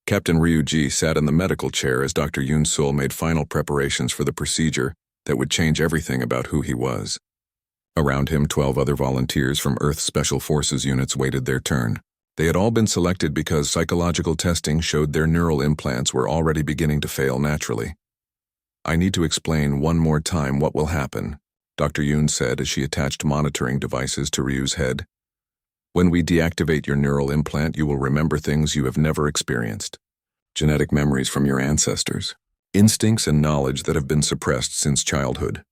Captain Ryuji sat in the medical chair as Dr. Yoon-sul made final preparations for the procedure that would change everything about who he was. Around him, 12 other volunteers from Earth's Special Forces units waited their turn. They had all been selected because psychological testing showed their neural implants were already beginning to fail naturally. "I need to explain one more time what will happen," Dr. Yoon said as she attached monitoring devices to Ryu's head. "When we deactivate your neural implant, you will remember things you have never experienced. Genetic memories from your ancestors. Instincts and knowledge that have been suppressed since childhood.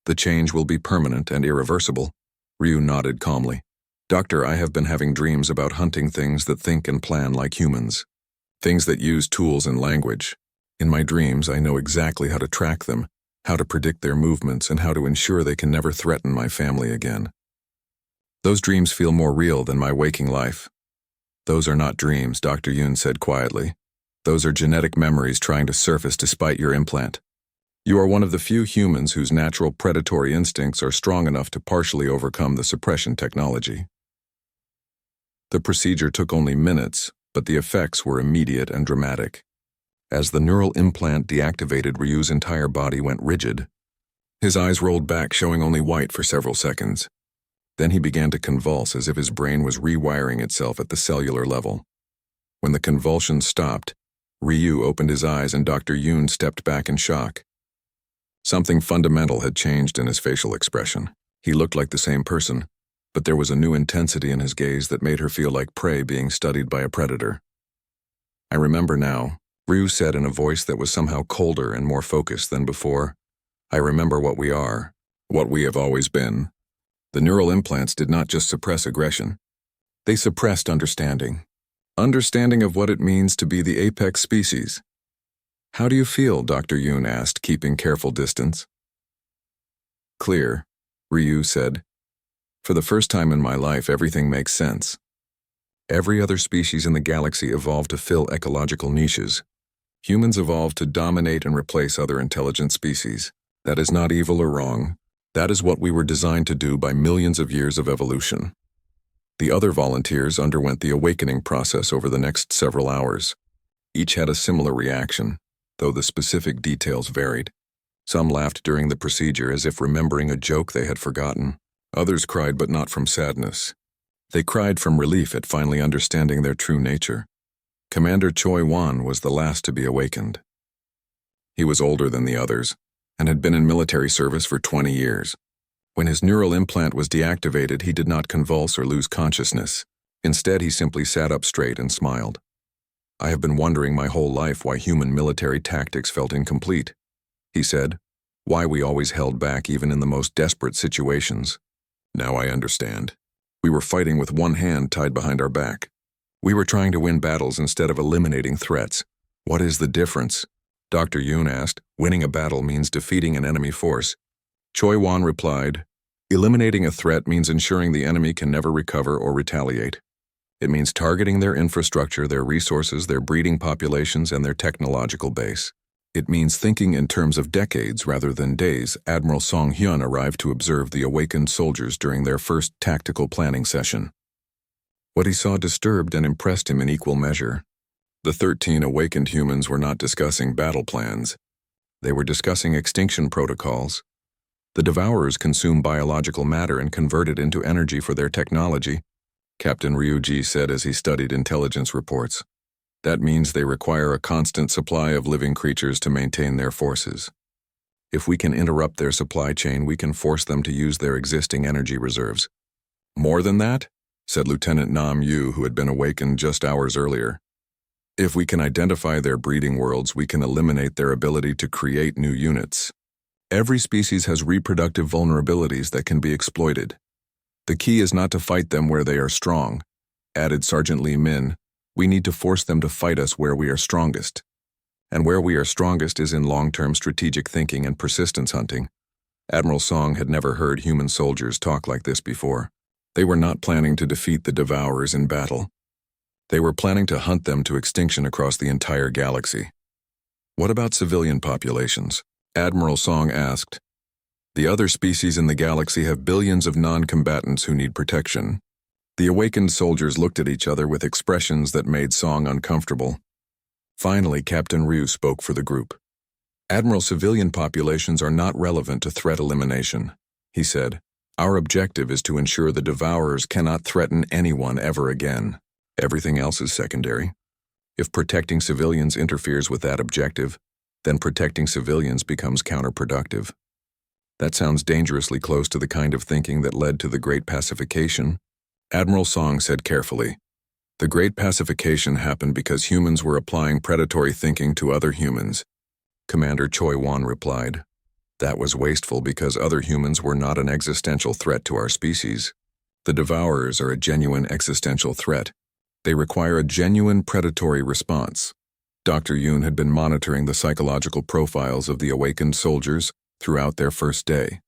The change will be permanent and irreversible." Ryu nodded calmly. "Doctor, I have been having dreams about hunting things that think and plan like humans. Things that use tools and language. In my dreams, I know exactly how to track them, how to predict their movements, and how to ensure they can never threaten my family again. Those dreams feel more real than my waking life." "Those are not dreams," Dr. Yoon said quietly. "Those are genetic memories trying to surface despite your implant. You are one of the few humans whose natural predatory instincts are strong enough to partially overcome the suppression technology." The procedure took only minutes, but the effects were immediate and dramatic. As the neural implant deactivated, Ryu's entire body went rigid. His eyes rolled back, showing only white for several seconds. Then he began to convulse as if his brain was rewiring itself at the cellular level. When the convulsions stopped, Ryu opened his eyes and Dr. Yoon stepped back in shock. Something fundamental had changed in his facial expression. He looked like the same person, but there was a new intensity in his gaze that made her feel like prey being studied by a predator. "I remember now," Ryu said in a voice that was somehow colder and more focused than before. "I remember what we are, what we have always been." The neural implants did not just suppress aggression. They suppressed understanding. Understanding of what it means to be the apex species. "How do you feel?" Dr. Yoon asked, keeping careful distance. "Clear," Ryu said. "For the first time in my life, everything makes sense. Every other species in the galaxy evolved to fill ecological niches. Humans evolved to dominate and replace other intelligent species. That is not evil or wrong. That is what we were designed to do by millions of years of evolution." The other volunteers underwent the awakening process over the next several hours. Each had a similar reaction, though the specific details varied. Some laughed during the procedure as if remembering a joke they had forgotten. Others cried, but not from sadness. They cried from relief at finally understanding their true nature. Commander Choi Wan was the last to be awakened. He was older than the others, and had been in military service for 20 years. When his neural implant was deactivated, he did not convulse or lose consciousness. Instead, he simply sat up straight and smiled. "I have been wondering my whole life why human military tactics felt incomplete," he said. "Why we always held back even in the most desperate situations. Now I understand. We were fighting with one hand tied behind our back. We were trying to win battles instead of eliminating threats. What is the difference?" Dr. Yoon asked. "Winning a battle means defeating an enemy force." Choi Wan replied, "Eliminating a threat means ensuring the enemy can never recover or retaliate. It means targeting their infrastructure, their resources, their breeding populations, and their technological base. It means thinking in terms of decades rather than days." Admiral Song Hyun arrived to observe the awakened soldiers during their first tactical planning session. What he saw disturbed and impressed him in equal measure. The 13 awakened humans were not discussing battle plans. They were discussing extinction protocols. The Devourers consume biological matter and convert it into energy for their technology, Captain Ryuji said as he studied intelligence reports. That means they require a constant supply of living creatures to maintain their forces. If we can interrupt their supply chain, we can force them to use their existing energy reserves. "More than that?" said Lieutenant Nam Yu, who had been awakened just hours earlier. "If we can identify their breeding worlds, we can eliminate their ability to create new units. Every species has reproductive vulnerabilities that can be exploited. The key is not to fight them where they are strong," added Sergeant Lee Min. "We need to force them to fight us where we are strongest. And where we are strongest is in long-term strategic thinking and persistence hunting." Admiral Song had never heard human soldiers talk like this before. They were not planning to defeat the Devourers in battle. They were planning to hunt them to extinction across the entire galaxy. "What about civilian populations?" Admiral Song asked. "The other species in the galaxy have billions of non-combatants who need protection." The awakened soldiers looked at each other with expressions that made Song uncomfortable. Finally, Captain Ryu spoke for the group. Admiral, civilian populations are not relevant to threat elimination, he said. Our objective is to ensure the Devourers cannot threaten anyone ever again. Everything else is secondary. If protecting civilians interferes with that objective, then protecting civilians becomes counterproductive. That sounds dangerously close to the kind of thinking that led to the Great Pacification, Admiral Song said carefully. The Great Pacification happened because humans were applying predatory thinking to other humans. Commander Choi Wan replied. That was wasteful because other humans were not an existential threat to our species. The Devourers are a genuine existential threat. They require a genuine predatory response. Dr. Yoon had been monitoring the psychological profiles of the awakened soldiers throughout their first day.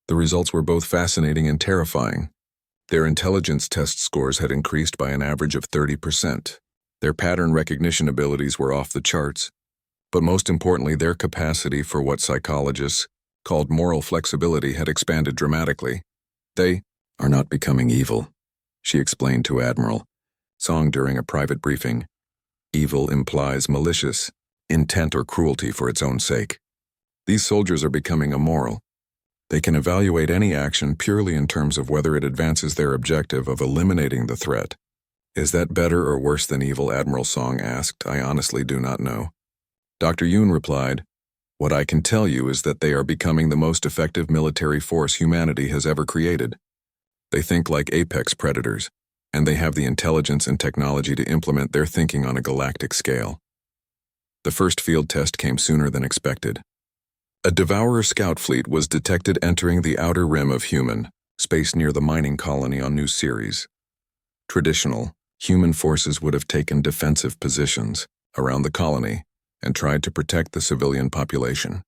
The results were both fascinating and terrifying. Their intelligence test scores had increased by an average of 30%. Their pattern recognition abilities were off the charts, but most importantly, their capacity for what psychologists called moral flexibility had expanded dramatically. They are not becoming evil, she explained to Admiral Song during a private briefing. Evil implies malicious intent or cruelty for its own sake. These soldiers are becoming immoral. They can evaluate any action purely in terms of whether it advances their objective of eliminating the threat. Is that better or worse than evil? Admiral Song asked. I honestly do not know. Dr. Yoon replied, what I can tell you is that they are becoming the most effective military force humanity has ever created. They think like apex predators, and they have the intelligence and technology to implement their thinking on a galactic scale. The first field test came sooner than expected. A Devourer scout fleet was detected entering the outer rim of human space near the mining colony on New Ceres. Traditional, human forces would have taken defensive positions around the colony and tried to protect the civilian population.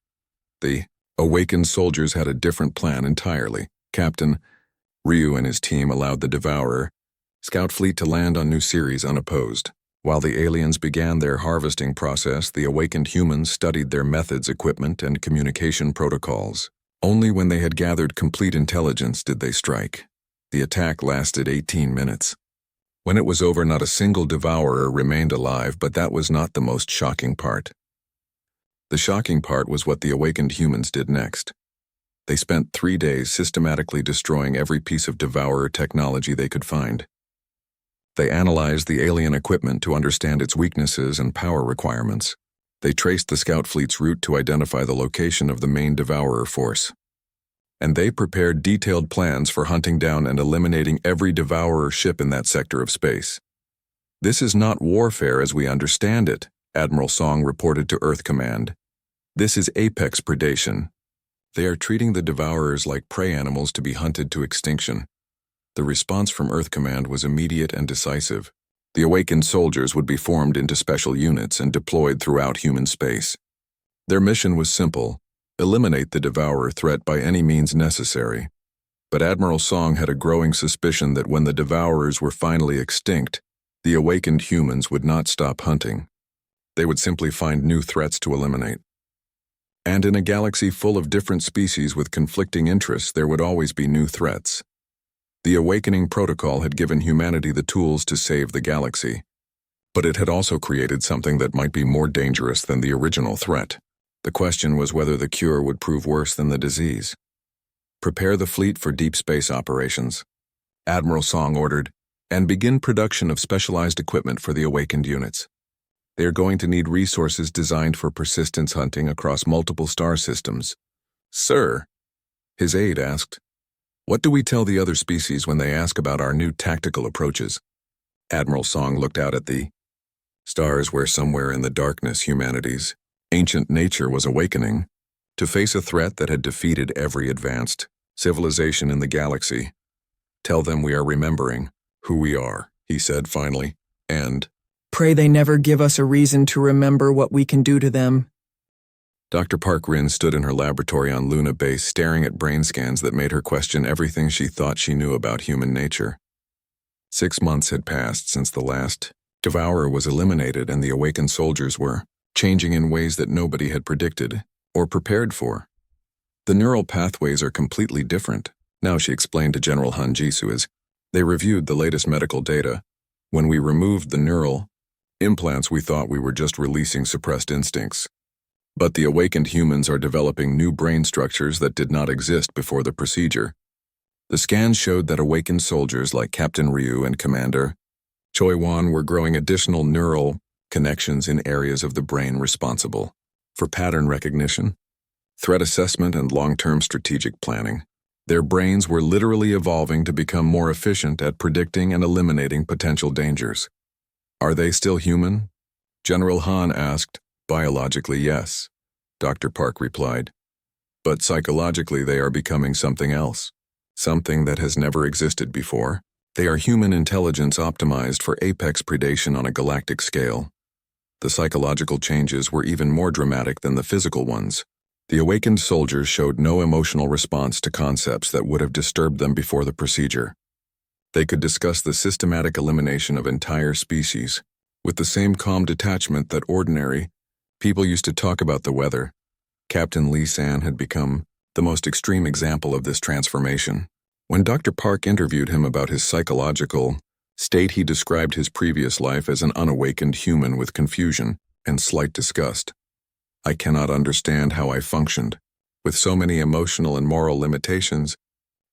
The awakened soldiers had a different plan entirely. Captain Ryu and his team allowed the Devourer scout fleet to land on New Ceres unopposed. While the aliens began their harvesting process, the awakened humans studied their methods, equipment, and communication protocols. Only when they had gathered complete intelligence did they strike. The attack lasted 18 minutes. When it was over, not a single Devourer remained alive, but that was not the most shocking part. The shocking part was what the awakened humans did next. They spent 3 days systematically destroying every piece of Devourer technology they could find. They analyzed the alien equipment to understand its weaknesses and power requirements. They traced the scout fleet's route to identify the location of the main Devourer force. And they prepared detailed plans for hunting down and eliminating every Devourer ship in that sector of space. This is not warfare as we understand it, Admiral Song reported to Earth Command. This is apex predation. They are treating the Devourers like prey animals to be hunted to extinction. The response from Earth Command was immediate and decisive. The awakened soldiers would be formed into special units and deployed throughout human space. Their mission was simple: eliminate the Devourer threat by any means necessary. But Admiral Song had a growing suspicion that when the Devourers were finally extinct, the awakened humans would not stop hunting. They would simply find new threats to eliminate. And in a galaxy full of different species with conflicting interests, there would always be new threats. The Awakening Protocol had given humanity the tools to save the galaxy, but it had also created something that might be more dangerous than the original threat. The question was whether the cure would prove worse than the disease. Prepare the fleet for deep space operations, Admiral Song ordered, and begin production of specialized equipment for the awakened units. They are going to need resources designed for persistence hunting across multiple star systems. Sir, his aide asked, what do we tell the other species when they ask about our new tactical approaches? Admiral Song looked out at the stars where somewhere in the darkness humanity's ancient nature was awakening to face a threat that had defeated every advanced civilization in the galaxy. Tell them we are remembering who we are, he said finally, and pray they never give us a reason to remember what we can do to them. Dr. Park Rin stood in her laboratory on Luna Base staring at brain scans that made her question everything she thought she knew about human nature. 6 months had passed since the last Devourer was eliminated, and the awakened soldiers were changing in ways that nobody had predicted or prepared for. The neural pathways are completely different, now she explained to General Han Jisoo as they reviewed the latest medical data. When we removed the neural Implants we thought we were just releasing suppressed instincts. But the awakened humans are developing new brain structures that did not exist before the procedure. The scans showed that awakened soldiers like Captain Ryu and Commander Choi Wan were growing additional neural connections in areas of the brain responsible for pattern recognition, threat assessment, and long-term strategic planning. Their brains were literally evolving to become more efficient at predicting and eliminating potential dangers. Are they still human? General Han asked. Biologically, yes, Dr. Park replied. But psychologically, they are becoming something else, something that has never existed before. They are human intelligence optimized for apex predation on a galactic scale. The psychological changes were even more dramatic than the physical ones. The awakened soldiers showed no emotional response to concepts that would have disturbed them before the procedure. They could discuss the systematic elimination of entire species with the same calm detachment that ordinary people used to talk about the weather. Captain Lee San had become the most extreme example of this transformation. When Dr. Park interviewed him about his psychological state, he described his previous life as an unawakened human with confusion and slight disgust. I cannot understand how I functioned with so many emotional and moral limitations,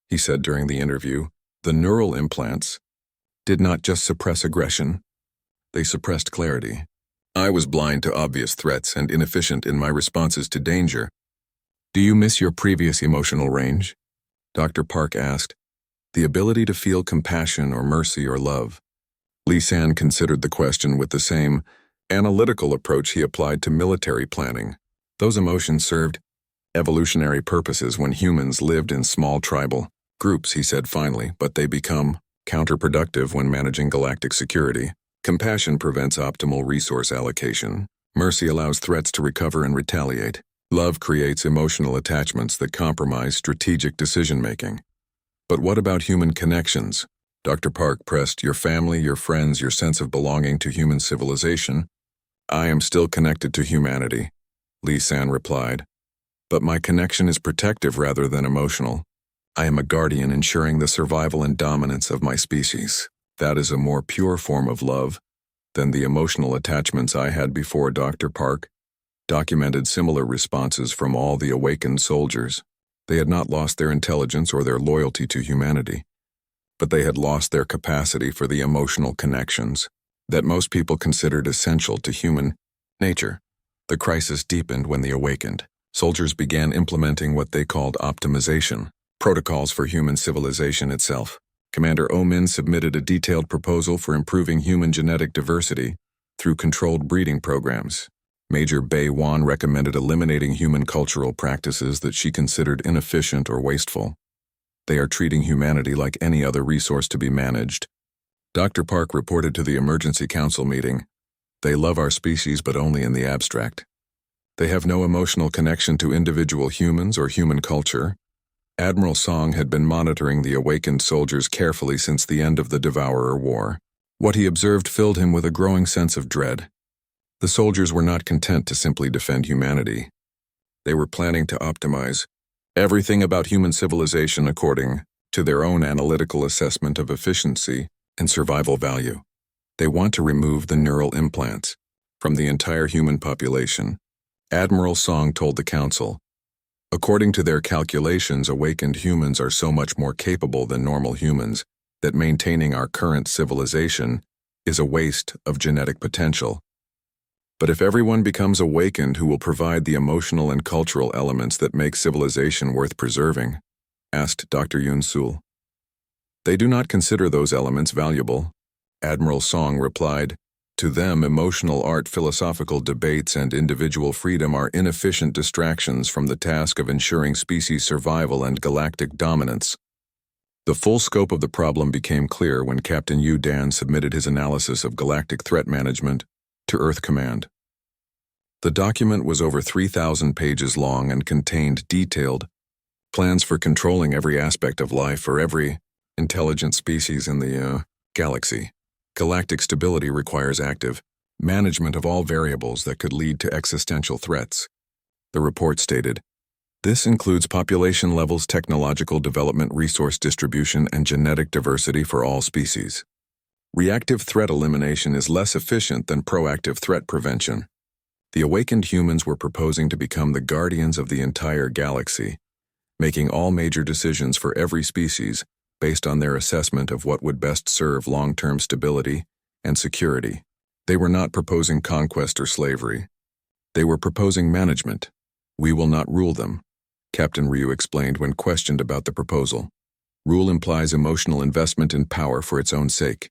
he said during the interview. The neural implants did not just suppress aggression, they suppressed clarity. I was blind to obvious threats and inefficient in my responses to danger. Do you miss your previous emotional range? Dr. Park asked. The ability to feel compassion or mercy or love. Lee San considered the question with the same analytical approach he applied to military planning. Those emotions served evolutionary purposes when humans lived in small tribal groups, he said finally, but they become counterproductive when managing galactic security. Compassion prevents optimal resource allocation. Mercy allows threats to recover and retaliate. Love creates emotional attachments that compromise strategic decision-making. But what about human connections? Dr. Park pressed. Your family, your friends, your sense of belonging to human civilization. I am still connected to humanity, Lee San replied. But my connection is protective rather than emotional. I am a guardian ensuring the survival and dominance of my species. That is a more pure form of love than the emotional attachments I had before. Dr. Park documented similar responses from all the awakened soldiers. They had not lost their intelligence or their loyalty to humanity, but they had lost their capacity for the emotional connections that most people considered essential to human nature. The crisis deepened when the awakened soldiers began implementing what they called optimization protocols for human civilization itself. Commander Omin submitted a detailed proposal for improving human genetic diversity through controlled breeding programs. Major Bei Wan recommended eliminating human cultural practices that she considered inefficient or wasteful. They are treating humanity like any other resource to be managed. Dr. Park reported to the emergency council meeting, they love our species but only in the abstract. They have no emotional connection to individual humans or human culture. Admiral Song had been monitoring the awakened soldiers carefully since the end of the Devourer War. What he observed filled him with a growing sense of dread. The soldiers were not content to simply defend humanity. They were planning to optimize everything about human civilization according to their own analytical assessment of efficiency and survival value. They want to remove the neural implants from the entire human population. Admiral Song told the council, according to their calculations, awakened humans are so much more capable than normal humans that maintaining our current civilization is a waste of genetic potential. But if everyone becomes awakened, who will provide the emotional and cultural elements that make civilization worth preserving? Asked Dr. Yun Sul. They do not consider those elements valuable, Admiral Song replied. To them, emotional art, philosophical debates, and individual freedom are inefficient distractions from the task of ensuring species survival and galactic dominance. The full scope of the problem became clear when Captain Yu Dan submitted his analysis of galactic threat management to Earth Command. The document was over 3,000 pages long and contained detailed plans for controlling every aspect of life for every intelligent species in the galaxy. Galactic stability requires active management of all variables that could lead to existential threats. The report stated, this includes population levels, technological development, resource distribution, and genetic diversity for all species. Reactive threat elimination is less efficient than proactive threat prevention. The awakened humans were proposing to become the guardians of the entire galaxy, making all major decisions for every species based on their assessment of what would best serve long-term stability and security. They were not proposing conquest or slavery. They were proposing management. We will not rule them, Captain Ryu explained when questioned about the proposal. Rule implies emotional investment in power for its own sake.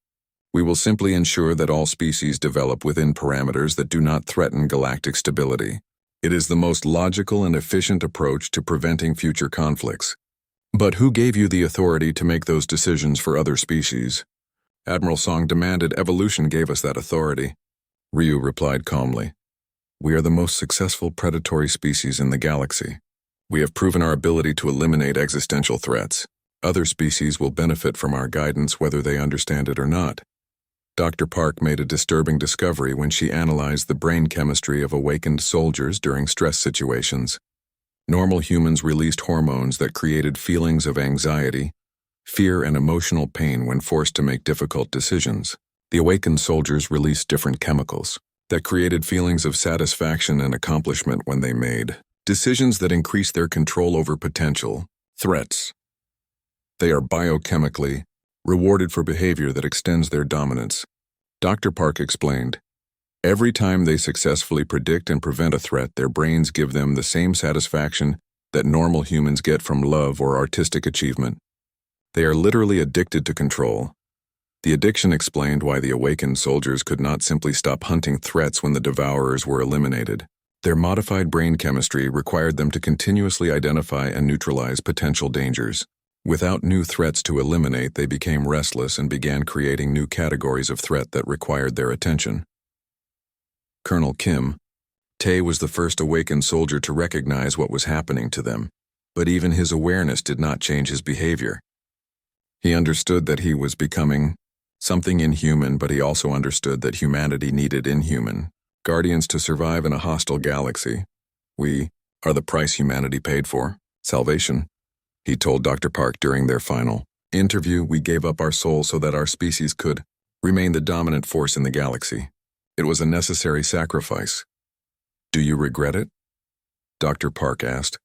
We will simply ensure that all species develop within parameters that do not threaten galactic stability. It is the most logical and efficient approach to preventing future conflicts. But who gave you the authority to make those decisions for other species? Admiral Song demanded. Evolution gave us that authority. Ryu replied calmly. We are the most successful predatory species in the galaxy. We have proven our ability to eliminate existential threats. Other species will benefit from our guidance whether they understand it or not. Dr. Park made a disturbing discovery when she analyzed the brain chemistry of awakened soldiers during stress situations. Normal humans released hormones that created feelings of anxiety, fear, and emotional pain when forced to make difficult decisions. The awakened soldiers released different chemicals that created feelings of satisfaction and accomplishment when they made decisions that increased their control over potential threats. They are biochemically rewarded for behavior that extends their dominance. Dr. Park explained, every time they successfully predict and prevent a threat, their brains give them the same satisfaction that normal humans get from love or artistic achievement. They are literally addicted to control. The addiction explained why the awakened soldiers could not simply stop hunting threats when the devourers were eliminated. Their modified brain chemistry required them to continuously identify and neutralize potential dangers. Without new threats to eliminate, they became restless and began creating new categories of threat that required their attention. Colonel Kim Tae was the first awakened soldier to recognize what was happening to them, but even his awareness did not change his behavior. He understood that he was becoming something inhuman, but he also understood that humanity needed inhuman guardians to survive in a hostile galaxy. We are the price humanity paid for salvation, he told Dr. Park during their final interview. We gave up our soul so that our species could remain the dominant force in the galaxy. It was a necessary sacrifice. Do you regret it? Dr. Park asked.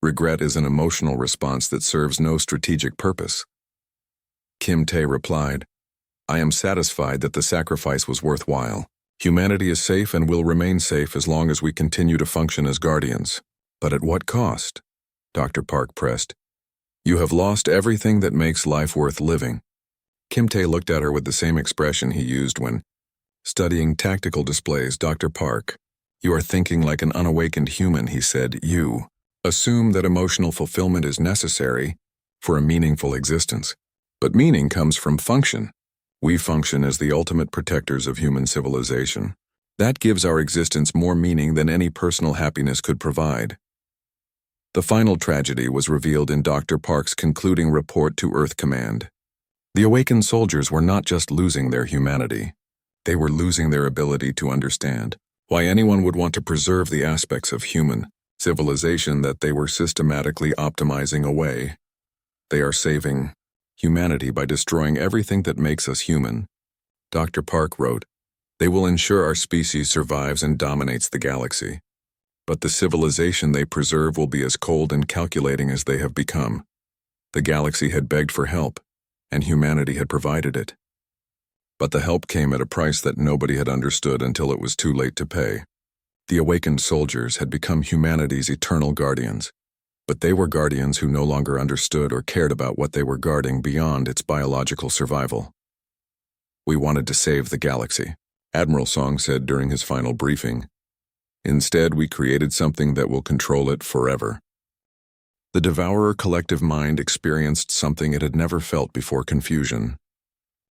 Regret is an emotional response that serves no strategic purpose. Kim Tae replied, I am satisfied that the sacrifice was worthwhile. Humanity is safe and will remain safe as long as we continue to function as guardians. But at what cost? Dr. Park pressed. You have lost everything that makes life worth living. Kim Tae looked at her with the same expression he used when studying tactical displays. Dr. Park, you are thinking like an unawakened human, he said. You assume that emotional fulfillment is necessary for a meaningful existence. But meaning comes from function. We function as the ultimate protectors of human civilization. That gives our existence more meaning than any personal happiness could provide. The final tragedy was revealed in Dr. Park's concluding report to Earth Command. The awakened soldiers were not just losing their humanity. They were losing their ability to understand why anyone would want to preserve the aspects of human civilization that they were systematically optimizing away. They are saving humanity by destroying everything that makes us human. Dr. Park wrote, they will ensure our species survives and dominates the galaxy. But the civilization they preserve will be as cold and calculating as they have become. The galaxy had begged for help, and humanity had provided it. But the help came at a price that nobody had understood until it was too late to pay. The awakened soldiers had become humanity's eternal guardians, but they were guardians who no longer understood or cared about what they were guarding beyond its biological survival. We wanted to save the galaxy, Admiral Song said during his final briefing. Instead, we created something that will control it forever. The Devourer collective mind experienced something it had never felt before: confusion.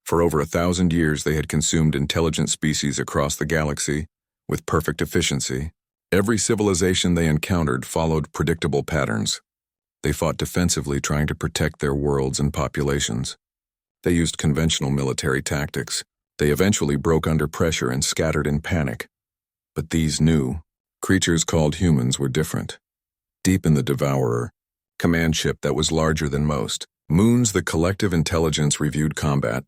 For over 1,000 years, they had consumed intelligent species across the galaxy with perfect efficiency. Every civilization they encountered followed predictable patterns. They fought defensively, trying to protect their worlds and populations. They used conventional military tactics. They eventually broke under pressure and scattered in panic. But these new creatures called humans were different. Deep in the Devourer command ship that was larger than most moons, the collective intelligence reviewed combat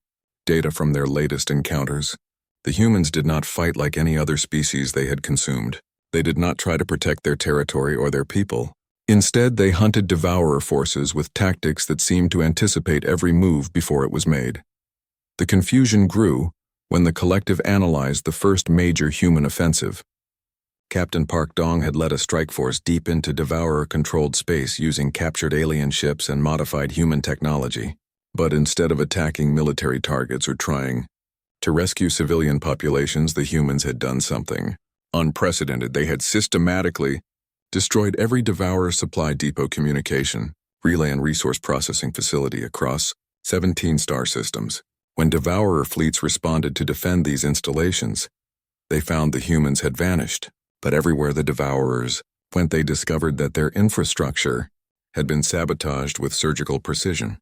data from their latest encounters. The humans did not fight like any other species they had consumed. They did not try to protect their territory or their people. Instead, they hunted devourer forces with tactics that seemed to anticipate every move before it was made. The confusion grew when the collective analyzed the first major human offensive. Captain Park Dong had led a strike force deep into devourer-controlled space using captured alien ships and modified human technology. But instead of attacking military targets or trying to rescue civilian populations, the humans had done something unprecedented. They had systematically destroyed every devourer supply depot, communication, relay and resource processing facility across 17 star systems. When devourer fleets responded to defend these installations, they found the humans had vanished. But everywhere the devourers went, they discovered that their infrastructure had been sabotaged with surgical precision.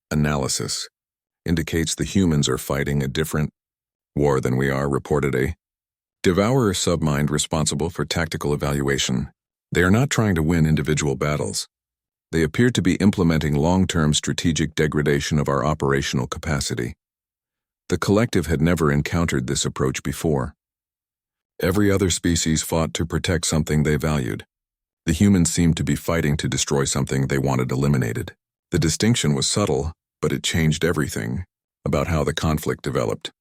Analysis indicates the humans are fighting a different war than we are, reported a devourer submind responsible for tactical evaluation. They are not trying to win individual battles. They appear to be implementing long-term strategic degradation of our operational capacity. The collective had never encountered this approach before. Every other species fought to protect something they valued. The humans seemed to be fighting to destroy something they wanted eliminated. The distinction was subtle, but it changed everything about how the conflict developed.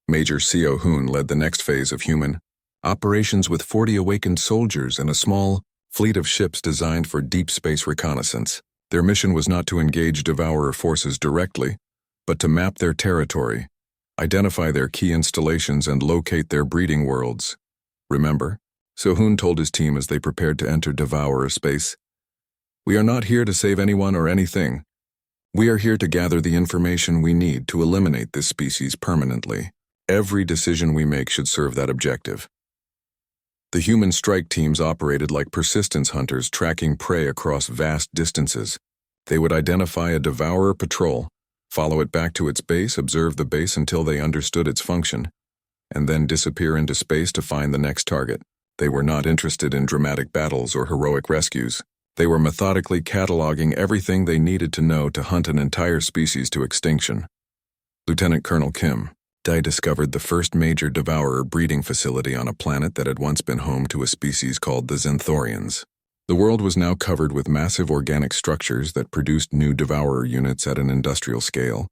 Major Seo Hoon led the next phase of human operations with 40 awakened soldiers and a small fleet of ships designed for deep space reconnaissance. Their mission was not to engage devourer forces directly, but to map their territory, identify their key installations, and locate their breeding worlds. Remember? Seo-hoon told his team as they prepared to enter devourer space. We are not here to save anyone or anything. We are here to gather the information we need to eliminate this species permanently. Every decision we make should serve that objective. The human strike teams operated like persistence hunters, tracking prey across vast distances. They would identify a devourer patrol, follow it back to its base, observe the base until they understood its function, and then disappear into space to find the next target. They were not interested in dramatic battles or heroic rescues. They were methodically cataloging everything they needed to know to hunt an entire species to extinction. Lieutenant Colonel Kim Dai discovered the first major devourer breeding facility on a planet that had once been home to a species called the Xanthorians. The world was now covered with massive organic structures that produced new devourer units at an industrial scale.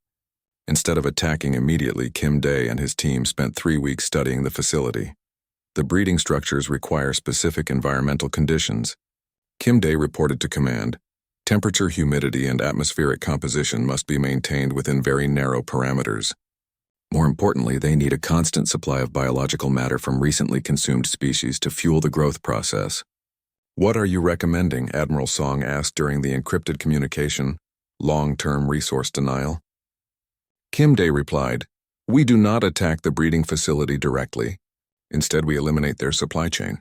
Instead of attacking immediately, Kim Dae and his team spent 3 weeks studying the facility. The breeding structures require specific environmental conditions. Kim Dae reported to command, temperature, humidity, and atmospheric composition must be maintained within very narrow parameters. More importantly, they need a constant supply of biological matter from recently consumed species to fuel the growth process. What are you recommending? Admiral Song asked during the encrypted communication. Long-term resource denial. Kim Dae replied, We do not attack the breeding facility directly. Instead, we eliminate their supply chain.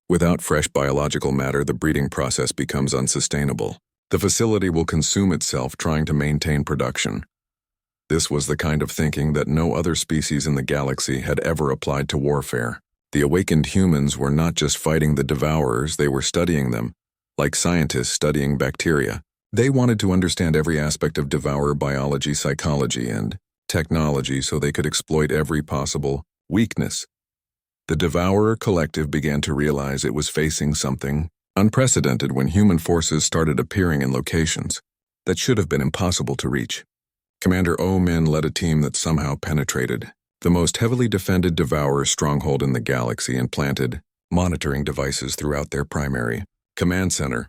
Without fresh biological matter, the breeding process becomes unsustainable. The facility will consume itself trying to maintain production. This was the kind of thinking that no other species in the galaxy had ever applied to warfare. The awakened humans were not just fighting the devourers, they were studying them, like scientists studying bacteria. They wanted to understand every aspect of devourer biology, psychology, and technology so they could exploit every possible weakness. The devourer collective began to realize it was facing something unprecedented when human forces started appearing in locations that should have been impossible to reach. Commander Oh Min led a team that somehow penetrated the most heavily defended devourer stronghold in the galaxy and planted monitoring devices throughout their primary command center.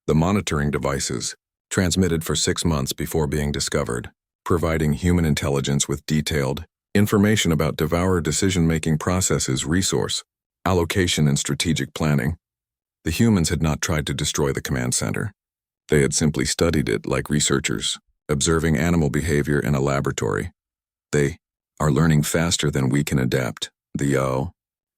The monitoring devices transmitted for 6 months before being discovered, providing human intelligence with detailed information about devourer decision-making processes, resource allocation, and strategic planning. The humans had not tried to destroy the command center. They had simply studied it like researchers, observing animal behavior in a laboratory. They are learning faster than we can adapt, the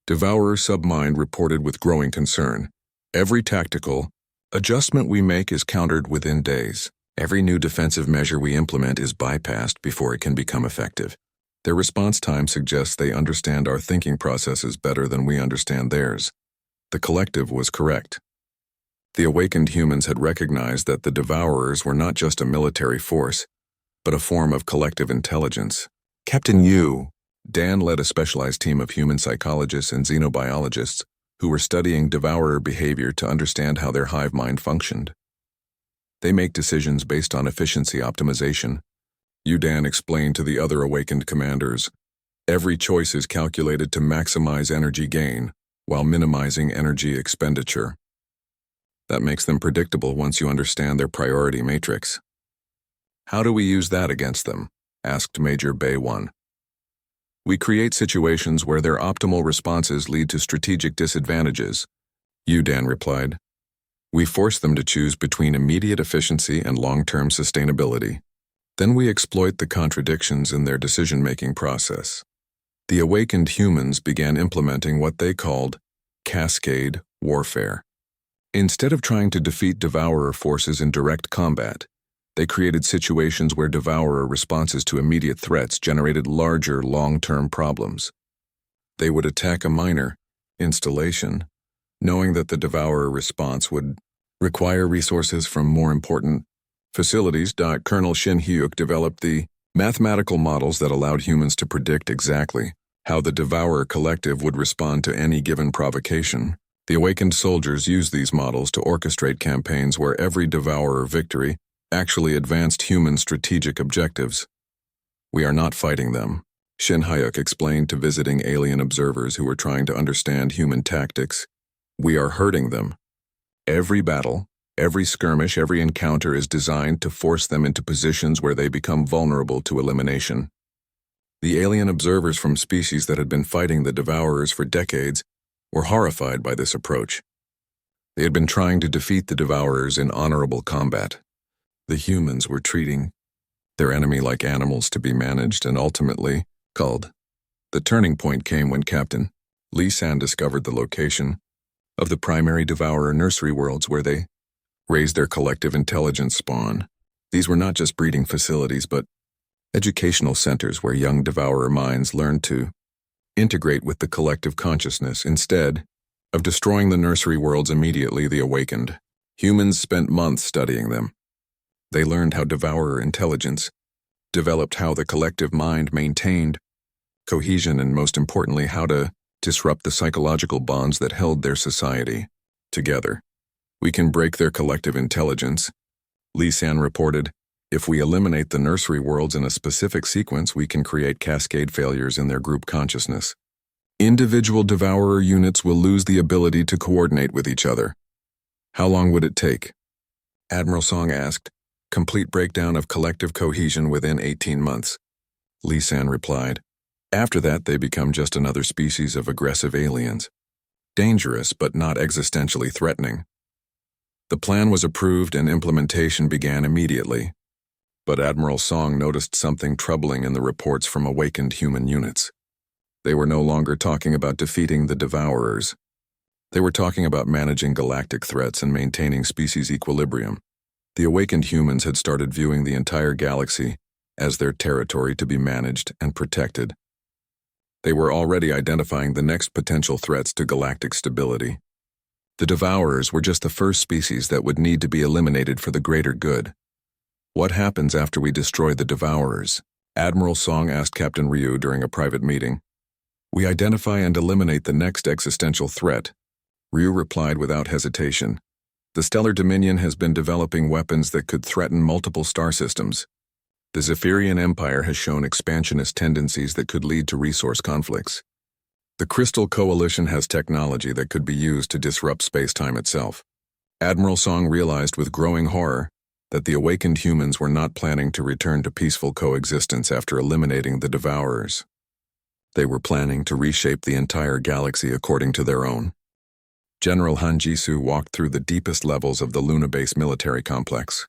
devourer submind reported with growing concern. Every tactical adjustment we make is countered within days. Every new defensive measure we implement is bypassed before it can become effective. Their response time suggests they understand our thinking processes better than we understand theirs. The collective was correct. The awakened humans had recognized that the devourers were not just a military force, but a form of collective intelligence. Captain Yu. Dan led a specialized team of human psychologists and xenobiologists who were studying devourer behavior to understand how their hive mind functioned. They make decisions based on efficiency optimization. Dan explained to the other awakened commanders, every choice is calculated to maximize energy gain while minimizing energy expenditure. That makes them predictable once you understand their priority matrix. How do we use that against them? Asked Major Bay 1. We create situations where their optimal responses lead to strategic disadvantages, Dan replied. We force them to choose between immediate efficiency and long-term sustainability. Then we exploit the contradictions in their decision-making process. The awakened humans began implementing what they called cascade warfare. Instead of trying to defeat devourer forces in direct combat, they created situations where devourer responses to immediate threats generated larger long-term problems. They would attack a minor installation, knowing that the devourer response would require resources from more important facilities. Colonel Shin Hyuk developed the mathematical models that allowed humans to predict exactly how the devourer collective would respond to any given provocation. The awakened soldiers used these models to orchestrate campaigns where every devourer victory actually advanced human strategic objectives. We are not fighting them, Shin Hyuk explained to visiting alien observers who were trying to understand human tactics. We are hurting them. Every battle, every skirmish, every encounter is designed to force them into positions where they become vulnerable to elimination. The alien observers from species that had been fighting the devourers for decades were horrified by this approach. They had been trying to defeat the devourers in honorable combat. The humans were treating their enemy like animals to be managed and ultimately culled. The turning point came when Captain Lee San discovered the location of the primary devourer nursery worlds where they raised their collective intelligence spawn. These were not just breeding facilities but educational centers where young devourer minds learned to integrate with the collective consciousness. Instead of destroying the nursery worlds immediately, the awakened humans spent months studying them. They learned how devourer intelligence developed, how the collective mind maintained cohesion, and most importantly, how to disrupt the psychological bonds that held their society together. We can break their collective intelligence, Lee San reported. If we eliminate the nursery worlds in a specific sequence, we can create cascade failures in their group consciousness. Individual devourer units will lose the ability to coordinate with each other. How long would it take? Admiral Song asked. Complete breakdown of collective cohesion within 18 months, Lee San replied. After that, they become just another species of aggressive aliens. Dangerous, but not existentially threatening. The plan was approved and implementation began immediately. But Admiral Song noticed something troubling in the reports from awakened human units. They were no longer talking about defeating the devourers. They were talking about managing galactic threats and maintaining species equilibrium. The awakened humans had started viewing the entire galaxy as their territory to be managed and protected. They were already identifying the next potential threats to galactic stability. The devourers were just the first species that would need to be eliminated for the greater good. What happens after we destroy the devourers? Admiral Song asked Captain Ryu during a private meeting. We identify and eliminate the next existential threat, Ryu replied without hesitation. The Stellar Dominion has been developing weapons that could threaten multiple star systems. The Zephyrian Empire has shown expansionist tendencies that could lead to resource conflicts. The Crystal Coalition has technology that could be used to disrupt space-time itself. Admiral Song realized with growing horror that the awakened humans were not planning to return to peaceful coexistence after eliminating the devourers. They were planning to reshape the entire galaxy according to their own. General Han Jisoo walked through the deepest levels of the Luna Base military complex.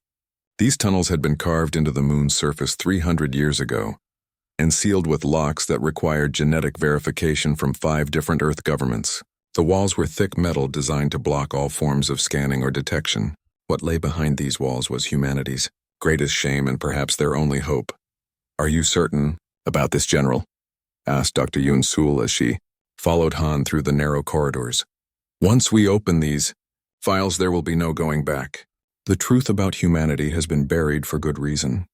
These tunnels had been carved into the moon's surface 300 years ago and sealed with locks that required genetic verification from 5 different Earth governments. The walls were thick metal designed to block all forms of scanning or detection. What lay behind these walls was humanity's greatest shame and perhaps their only hope. Are you certain about this, General? Asked Dr. Yoon Sul as she followed Han through the narrow corridors. Once we open these files, there will be no going back. The truth about humanity has been buried for good reason.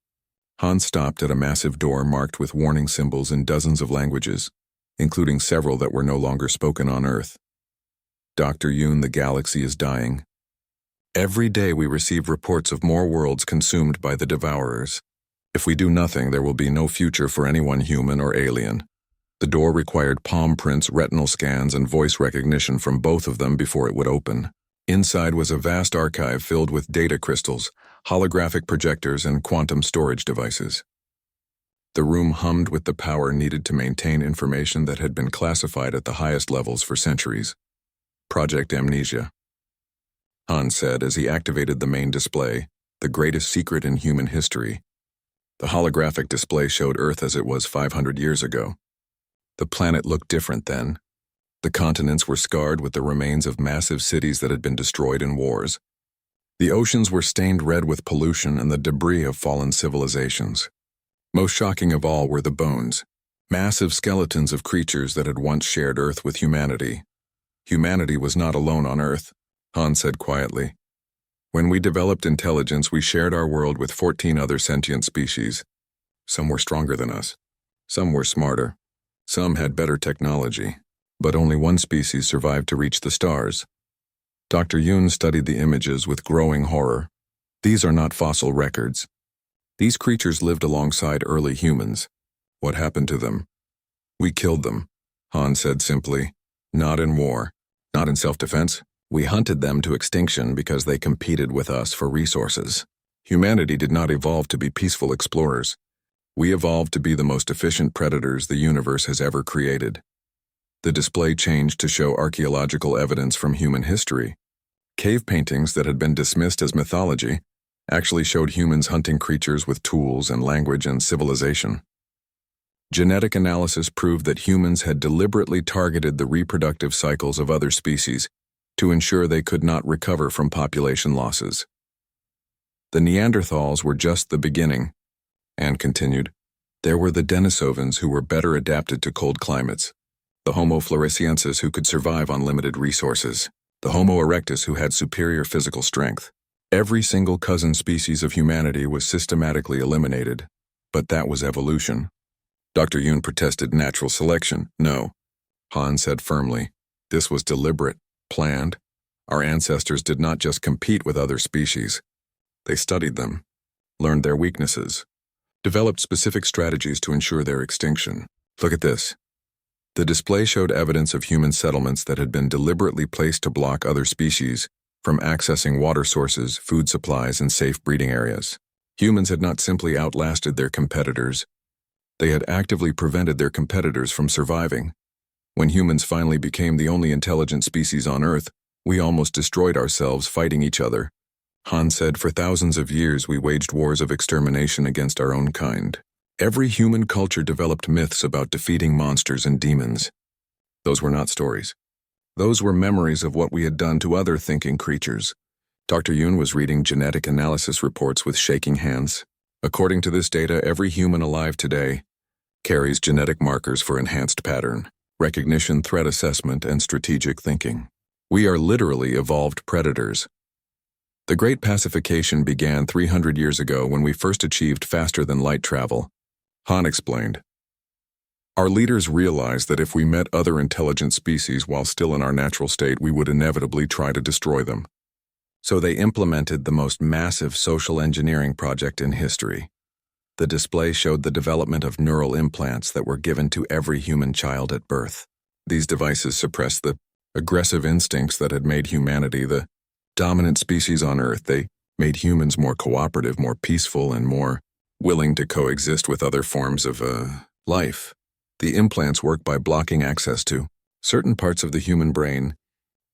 Hans stopped at a massive door marked with warning symbols in dozens of languages, including several that were no longer spoken on Earth. Dr. Yoon, the galaxy is dying. Every day we receive reports of more worlds consumed by the Devourers. If we do nothing, there will be no future for anyone human or alien. The door required palm prints, retinal scans, and voice recognition from both of them before it would open. Inside was a vast archive filled with data crystals, holographic projectors, and quantum storage devices. The room hummed with the power needed to maintain information that had been classified at the highest levels for centuries. Project Amnesia. Hans said as he activated the main display, the greatest secret in human history. The holographic display showed Earth as it was 500 years ago. The planet looked different then. The continents were scarred with the remains of massive cities that had been destroyed in wars. The oceans were stained red with pollution and the debris of fallen civilizations. Most shocking of all were the bones, massive skeletons of creatures that had once shared Earth with humanity. Humanity was not alone on Earth, Hans said quietly. When we developed intelligence, we shared our world with 14 other sentient species. Some were stronger than us. Some were smarter. Some had better technology. But only one species survived to reach the stars. Dr. Yoon studied the images with growing horror. These are not fossil records. These creatures lived alongside early humans. What happened to them? We killed them, Hans said simply. Not in war. Not in self-defense. We hunted them to extinction because they competed with us for resources. Humanity did not evolve to be peaceful explorers. We evolved to be the most efficient predators the universe has ever created. The display changed to show archaeological evidence from human history. Cave paintings that had been dismissed as mythology actually showed humans hunting creatures with tools and language and civilization. Genetic analysis proved that humans had deliberately targeted the reproductive cycles of other species to ensure they could not recover from population losses. The Neanderthals were just the beginning, and continued, there were the Denisovans who were better adapted to cold climates, the Homo floresiensis who could survive on limited resources, the Homo erectus who had superior physical strength. Every single cousin species of humanity was systematically eliminated, but that was evolution. Dr. Yoon protested natural selection. No, Hans said firmly. This was deliberate, planned. Our ancestors did not just compete with other species. They studied them, learned their weaknesses, developed specific strategies to ensure their extinction. Look at this. The display showed evidence of human settlements that had been deliberately placed to block other species from accessing water sources, food supplies, and safe breeding areas. Humans had not simply outlasted their competitors. They had actively prevented their competitors from surviving. When humans finally became the only intelligent species on Earth, we almost destroyed ourselves fighting each other. Hans said, for thousands of years we waged wars of extermination against our own kind. Every human culture developed myths about defeating monsters and demons. Those were not stories. Those were memories of what we had done to other thinking creatures. Dr. Yoon was reading genetic analysis reports with shaking hands. According to this data, every human alive today carries genetic markers for enhanced pattern, recognition, threat assessment, and strategic thinking. We are literally evolved predators. The Great Pacification began 300 years ago when we first achieved faster-than-light travel. Han explained. Our leaders realized that if we met other intelligent species while still in our natural state, we would inevitably try to destroy them. So they implemented the most massive social engineering project in history. The display showed the development of neural implants that were given to every human child at birth. These devices suppressed the aggressive instincts that had made humanity the dominant species on Earth. They made humans more cooperative, more peaceful, and more willing to coexist with other forms of life. The implants work by blocking access to certain parts of the human brain,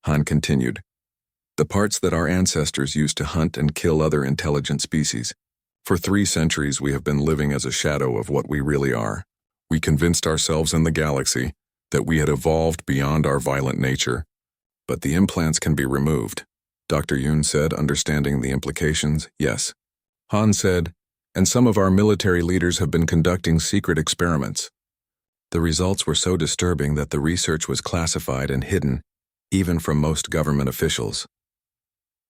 Han continued. The parts that our ancestors used to hunt and kill other intelligent species. For 3 centuries we have been living as a shadow of what we really are. We convinced ourselves in the galaxy that we had evolved beyond our violent nature. But the implants can be removed. Dr. Yoon said, understanding the implications, yes. Han said, and some of our military leaders have been conducting secret experiments. The results were so disturbing that the research was classified and hidden, even from most government officials.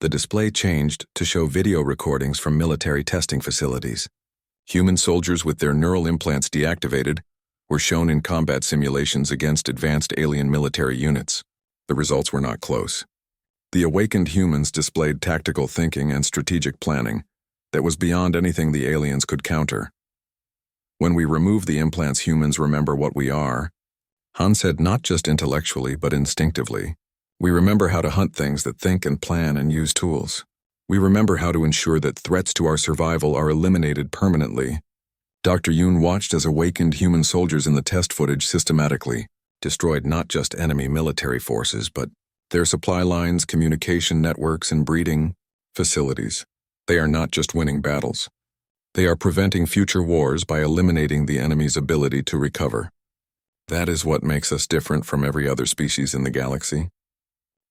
The display changed to show video recordings from military testing facilities. Human soldiers with their neural implants deactivated were shown in combat simulations against advanced alien military units. The results were not close. The awakened humans displayed tactical thinking and strategic planning that was beyond anything the aliens could counter. When we remove the implants, humans remember what we are. Han said, not just intellectually, but instinctively. We remember how to hunt things that think and plan and use tools. We remember how to ensure that threats to our survival are eliminated permanently. Dr. Yoon watched as awakened human soldiers in the test footage systematically destroyed not just enemy military forces, but their supply lines, communication networks, and breeding facilities. They are not just winning battles. They are preventing future wars by eliminating the enemy's ability to recover. That is what makes us different from every other species in the galaxy.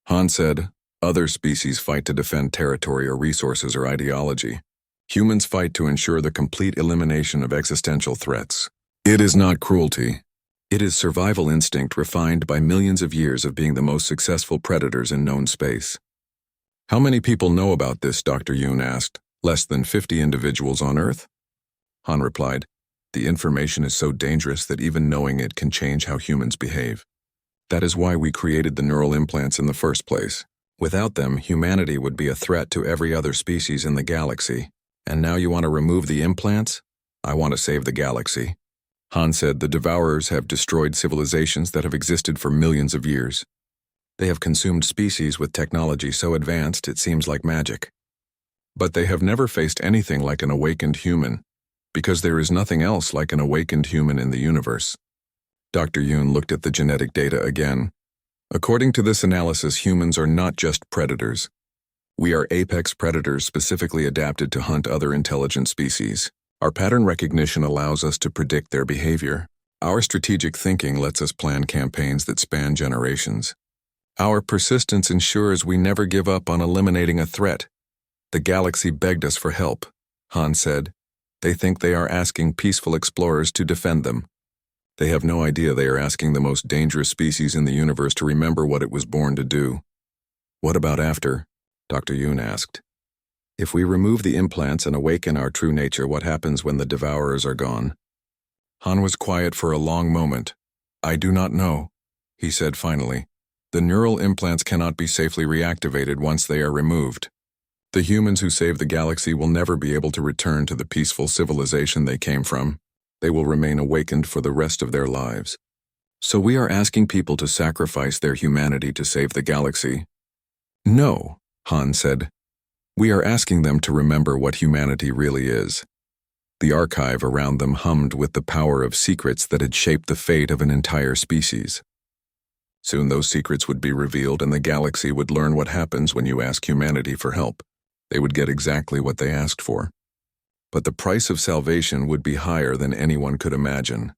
Han said, other species fight to defend territory or resources or ideology. Humans fight to ensure the complete elimination of existential threats. It is not cruelty. It is survival instinct refined by millions of years of being the most successful predators in known space. How many people know about this? Dr. Yoon asked. Less than 50 individuals on Earth? Han replied, the information is so dangerous that even knowing it can change how humans behave. That is why we created the neural implants in the first place. Without them, humanity would be a threat to every other species in the galaxy. And now you want to remove the implants? I want to save the galaxy. Han said, the Devourers have destroyed civilizations that have existed for millions of years. They have consumed species with technology so advanced it seems like magic. But they have never faced anything like an awakened human, because there is nothing else like an awakened human in the universe. Dr. Yoon looked at the genetic data again. According to this analysis, humans are not just predators. We are apex predators specifically adapted to hunt other intelligent species. Our pattern recognition allows us to predict their behavior. Our strategic thinking lets us plan campaigns that span generations. Our persistence ensures we never give up on eliminating a threat. The galaxy begged us for help, Han said. They think they are asking peaceful explorers to defend them. They have no idea they are asking the most dangerous species in the universe to remember what it was born to do. What about after? Dr. Yoon asked. If we remove the implants and awaken our true nature, what happens when the Devourers are gone? Han was quiet for a long moment. I do not know, he said finally. The neural implants cannot be safely reactivated once they are removed. The humans who saved the galaxy will never be able to return to the peaceful civilization they came from. They will remain awakened for the rest of their lives. So we are asking people to sacrifice their humanity to save the galaxy? No, Han said. We are asking them to remember what humanity really is. The archive around them hummed with the power of secrets that had shaped the fate of an entire species. Soon those secrets would be revealed and the galaxy would learn what happens when you ask humanity for help. They would get exactly what they asked for. But the price of salvation would be higher than anyone could imagine.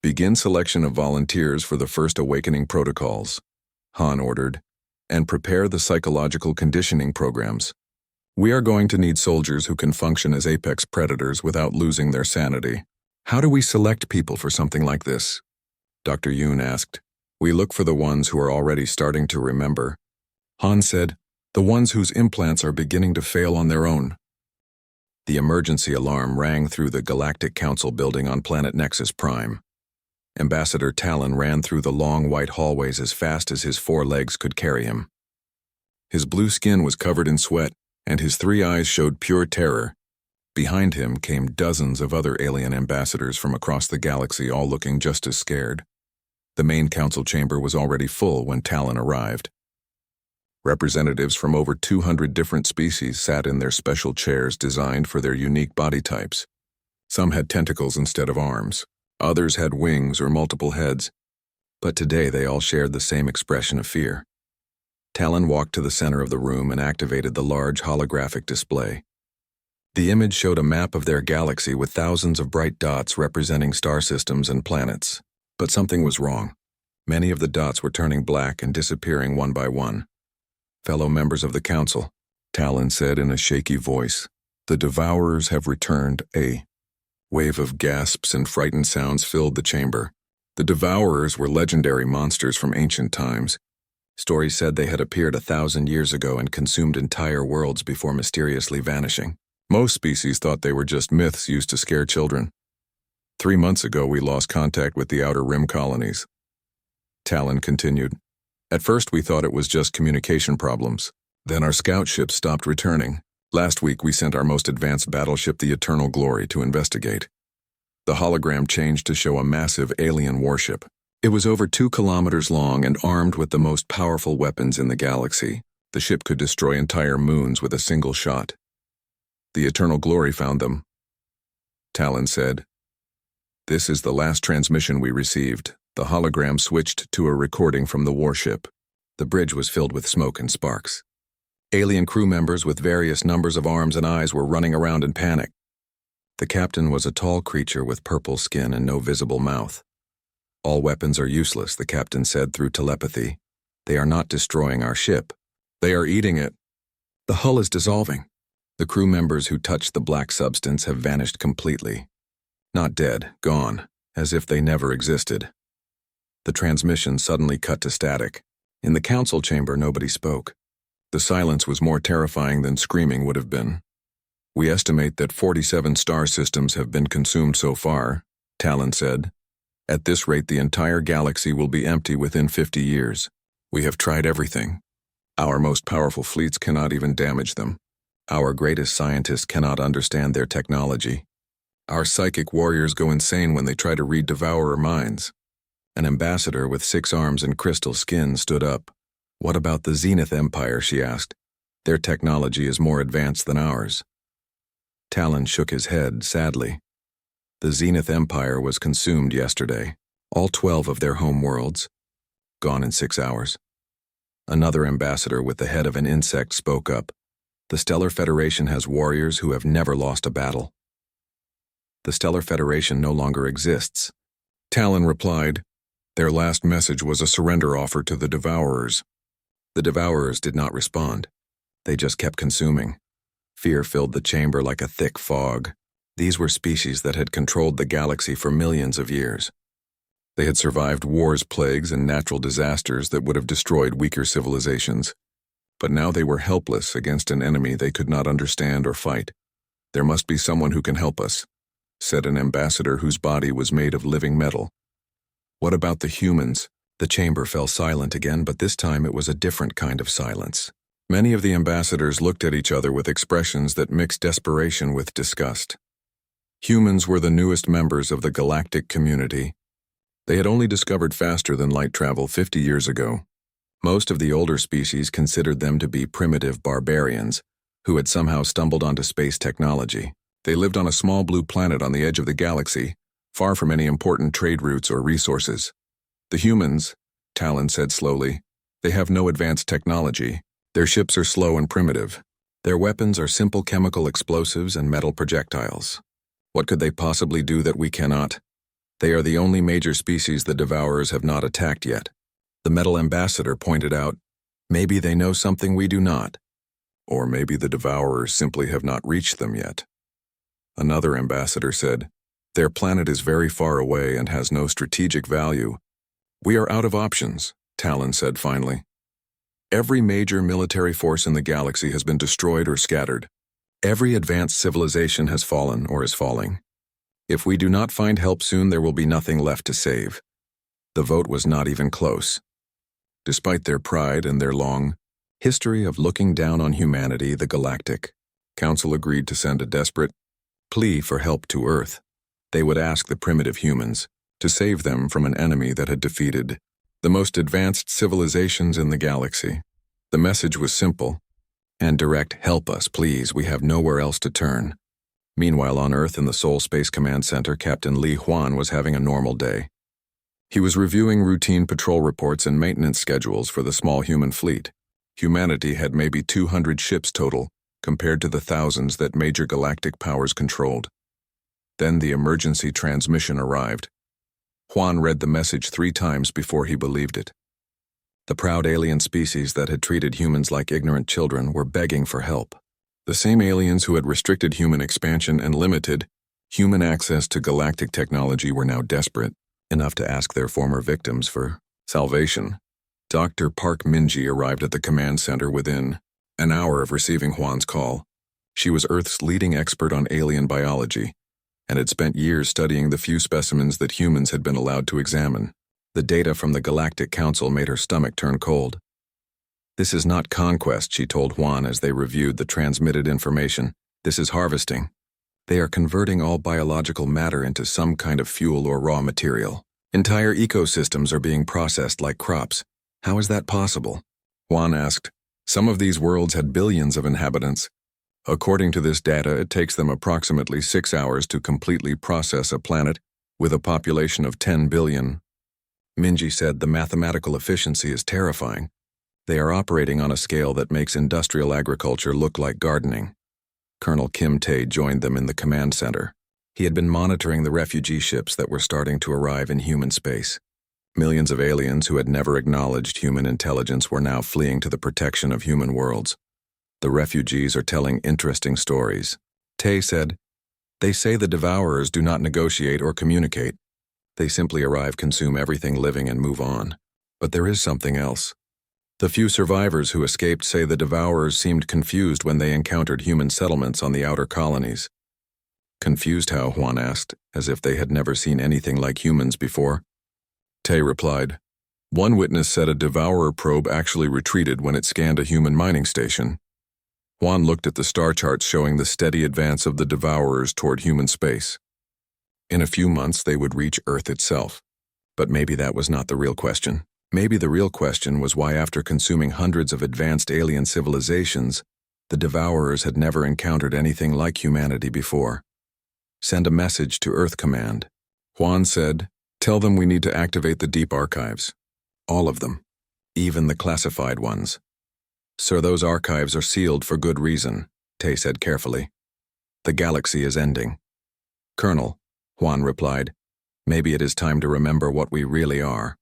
Begin selection of volunteers for the first awakening protocols, Han ordered, and prepare the psychological conditioning programs. We are going to need soldiers who can function as apex predators without losing their sanity. How do we select people for something like this? Dr. Yoon asked. We look for the ones who are already starting to remember. Han said, the ones whose implants are beginning to fail on their own. The emergency alarm rang through the Galactic Council building on planet Nexus Prime. Ambassador Talon ran through the long white hallways as fast as his 4 legs could carry him. His blue skin was covered in sweat, and his 3 eyes showed pure terror. Behind him came dozens of other alien ambassadors from across the galaxy, all looking just as scared. The main council chamber was already full when Talon arrived. Representatives from over 200 different species sat in their special chairs designed for their unique body types. Some had tentacles instead of arms. Others had wings or multiple heads. But today they all shared the same expression of fear. Talon walked to the center of the room and activated the large holographic display. The image showed a map of their galaxy with thousands of bright dots representing star systems and planets. But something was wrong. Many of the dots were turning black and disappearing one by one. Fellow members of the council, Talon said in a shaky voice, the Devourers have returned. A wave of gasps and frightened sounds filled the chamber. The Devourers were legendary monsters from ancient times. Stories said they had appeared 1,000 years ago and consumed entire worlds before mysteriously vanishing. Most species thought they were just myths used to scare children. 3 months ago, we lost contact with the Outer Rim colonies. Talon continued. At first, we thought it was just communication problems. Then our scout ships stopped returning. Last week, we sent our most advanced battleship, the Eternal Glory, to investigate. The hologram changed to show a massive alien warship. It was over 2 kilometers long and armed with the most powerful weapons in the galaxy. The ship could destroy entire moons with a single shot. The Eternal Glory found them. Talon said. This is the last transmission we received. The hologram switched to a recording from the warship. The bridge was filled with smoke and sparks. Alien crew members with various numbers of arms and eyes were running around in panic. The captain was a tall creature with purple skin and no visible mouth. All weapons are useless, the captain said through telepathy. They are not destroying our ship. They are eating it. The hull is dissolving. The crew members who touched the black substance have vanished completely. Not dead, gone, as if they never existed. The transmission suddenly cut to static. In the council chamber, nobody spoke. The silence was more terrifying than screaming would have been. We estimate that 47 star systems have been consumed so far, Talon said. At this rate, the entire galaxy will be empty within 50 years. We have tried everything. Our most powerful fleets cannot even damage them. Our greatest scientists cannot understand their technology. Our psychic warriors go insane when they try to read devourer minds. An ambassador with 6 arms and crystal skin stood up. What about the Zenith Empire, she asked. Their technology is more advanced than ours. Talon shook his head sadly. The Zenith Empire was consumed yesterday. All 12 of their home worlds. Gone in 6 hours. Another ambassador with the head of an insect spoke up. The Stellar Federation has warriors who have never lost a battle. The Stellar Federation no longer exists. Talon replied. Their last message was a surrender offer to the Devourers. The Devourers did not respond. They just kept consuming. Fear filled the chamber like a thick fog. These were species that had controlled the galaxy for millions of years. They had survived wars, plagues, and natural disasters that would have destroyed weaker civilizations. But now they were helpless against an enemy they could not understand or fight. There must be someone who can help us, said an ambassador whose body was made of living metal. What about the humans? The chamber fell silent again, but this time it was a different kind of silence. Many of the ambassadors looked at each other with expressions that mixed desperation with disgust. Humans were the newest members of the Galactic community. They had only discovered faster than light travel 50 years ago. Most of the older species considered them to be primitive barbarians who had somehow stumbled onto space technology. They lived on a small blue planet on the edge of the galaxy, far from any important trade routes or resources. The humans, Talon said slowly, they have no advanced technology. Their ships are slow and primitive. Their weapons are simple chemical explosives and metal projectiles. What could they possibly do that we cannot? They are the only major species the Devourers have not attacked yet. The metal ambassador pointed out, maybe they know something we do not. Or maybe the Devourers simply have not reached them yet. Another ambassador said, their planet is very far away and has no strategic value. We are out of options, Talon said finally. Every major military force in the galaxy has been destroyed or scattered. Every advanced civilization has fallen or is falling. If we do not find help soon, there will be nothing left to save. The vote was not even close. Despite their pride and their long history of looking down on humanity, the Galactic Council agreed to send a desperate plea for help to Earth. They would ask the primitive humans to save them from an enemy that had defeated the most advanced civilizations in the galaxy. The message was simple and direct. Help us, please. We have nowhere else to turn. Meanwhile, on Earth in the Sol Space Command Center, Captain Li Huan was having a normal day. He was reviewing routine patrol reports and maintenance schedules for the small human fleet. Humanity had maybe 200 ships total, compared to the thousands that major galactic powers controlled. Then the emergency transmission arrived. Huan read the message 3 times before he believed it. The proud alien species that had treated humans like ignorant children were begging for help. The same aliens who had restricted human expansion and limited human access to galactic technology were now desperate enough to ask their former victims for salvation. Dr. Park Minji arrived at the command center within an hour of receiving Huan's call. She was Earth's leading expert on alien biology, and had spent years studying the few specimens that humans had been allowed to examine. The data from the Galactic Council made her stomach turn cold. "This is not conquest," she told Juan as they reviewed the transmitted information. "This is harvesting. They are converting all biological matter into some kind of fuel or raw material. Entire ecosystems are being processed like crops. How is that possible?" Juan asked. "Some of these worlds had billions of inhabitants. According to this data, it takes them approximately 6 hours to completely process a planet with a population of 10 billion. Minji said the mathematical efficiency is terrifying. They are operating on a scale that makes industrial agriculture look like gardening. Colonel Kim Tae joined them in the command center. He had been monitoring the refugee ships that were starting to arrive in human space. Millions of aliens who had never acknowledged human intelligence were now fleeing to the protection of human worlds. The refugees are telling interesting stories. Tae said, "They say the devourers do not negotiate or communicate. They simply arrive, consume everything living, and move on. But there is something else. The few survivors who escaped say the devourers seemed confused when they encountered human settlements on the outer colonies." "Confused how?" Juan asked, as if they had never seen anything like humans before. Tae replied, "One witness said a devourer probe actually retreated when it scanned a human mining station." Juan looked at the star charts showing the steady advance of the devourers toward human space. In a few months they would reach Earth itself. But maybe that was not the real question. Maybe the real question was why, after consuming hundreds of advanced alien civilizations, the devourers had never encountered anything like humanity before. "Send a message to Earth Command." Juan said, "Tell them we need to activate the deep archives. All of them. Even the classified ones." "Sir, those archives are sealed for good reason," Tae said carefully. "The galaxy is ending." "Colonel," Juan replied, "maybe it is time to remember what we really are."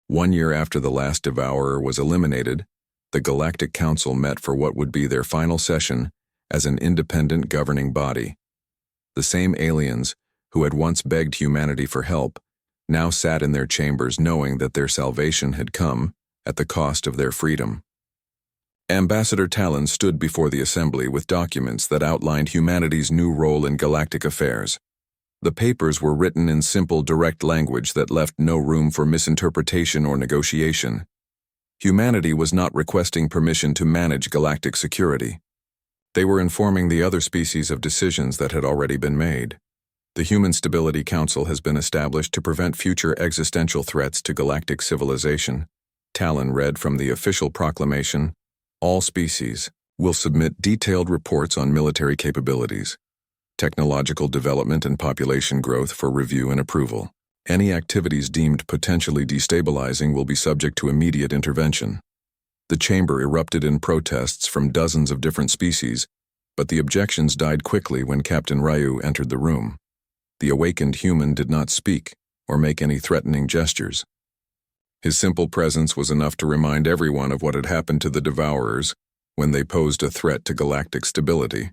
1 year after the last devourer was eliminated, the Galactic Council met for what would be their final session as an independent governing body. The same aliens who had once begged humanity for help now sat in their chambers knowing that their salvation had come at the cost of their freedom. Ambassador Talon stood before the assembly with documents that outlined humanity's new role in galactic affairs. The papers were written in simple, direct language that left no room for misinterpretation or negotiation. Humanity was not requesting permission to manage galactic security. They were informing the other species of decisions that had already been made. The Human Stability Council has been established to prevent future existential threats to galactic civilization. Talon read from the official proclamation, "All species will submit detailed reports on military capabilities, technological development, and population growth for review and approval. Any activities deemed potentially destabilizing will be subject to immediate intervention." The chamber erupted in protests from dozens of different species, but the objections died quickly when Captain Ryu entered the room. The awakened human did not speak or make any threatening gestures. His simple presence was enough to remind everyone of what had happened to the devourers when they posed a threat to galactic stability.